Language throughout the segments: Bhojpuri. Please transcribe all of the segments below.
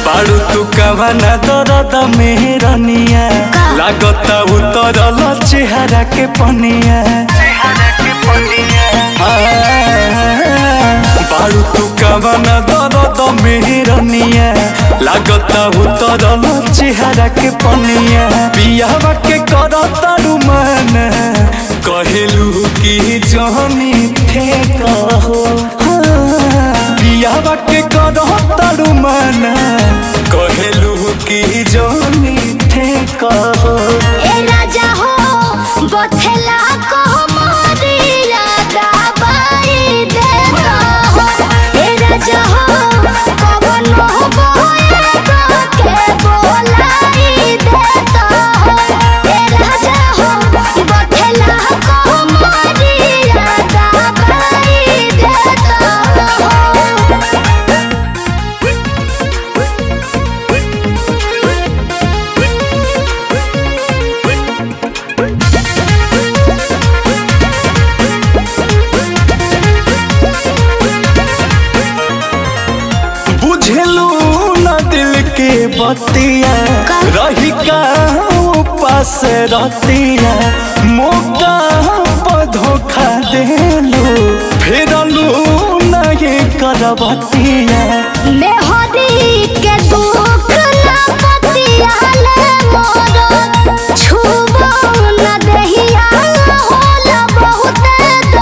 बाड़ू तू कवना दर्द मेहरनिया लागता उतरल चेहरा के पनिया। बाड़ू तू कवना दर्द मेहरनिया लागता उतरल चेहरा के पनिया। बियाह के करता रुमान कहलू की जहनी थे कहो। बियाह के करता रुमान कहलू की जहनी थे कहो। ए राजा हो बथेला को मोरिया दबाई दे हो। ए राजा हो कवन हो बोए के बोलाई दे हो। ए राजा हो बथेला को मोरिया दबाई दे हो। बुझलू न दिल के बतिया रही का पास रतिया। मौका पर धोखा देलू फेरलू नहीं करबतिया। मेहदी के दुख ना पतियाले मोर छुबो न देहिया होला बहुत दर्द।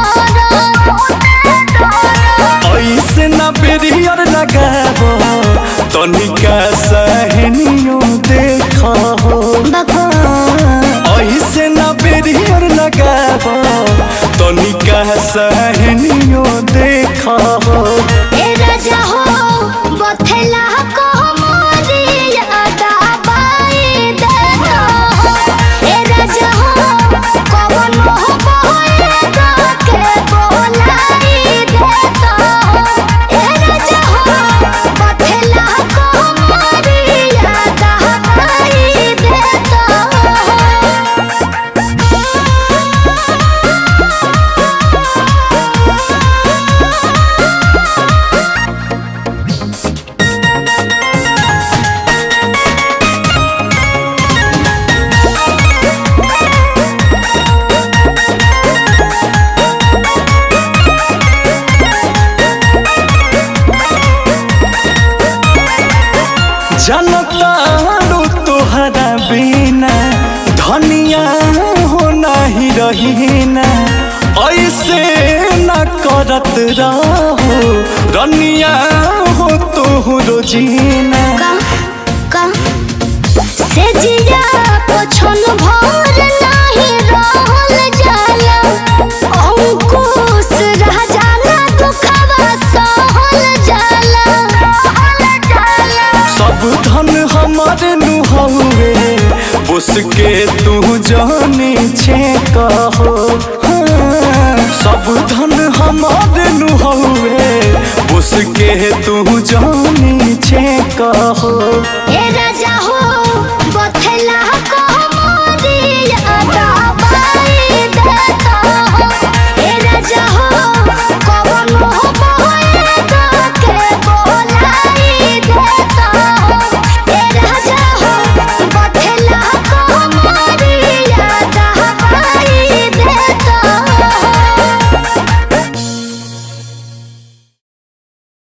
ऐसे न बेरियर लगाबो तनिका सहनियो देखो। ऐसे न बेरियर लगाबो तनिका सहनियो देखो। ए राजा हो बथेला को मोरिया दबाई दे हो। ए राजा हो कवन हो बोए के बोलाई दे हो। ए राजा हो बथेला को मोरिया दबाई दे हो। जनतारू तोहरा बिना धनिया हो नहीं रहीना। ऐसे न करत रहो रनिया हो तोहरो जीना। से जिया पोछन भर नाही रहल जाला। अंकुश रह जाला दुखवा सहल जाला। सब धन हमारे नुहवे उसके तू जाने छे कहो। सब धन हमारे नुहवे उसके तू जाने छे कहो।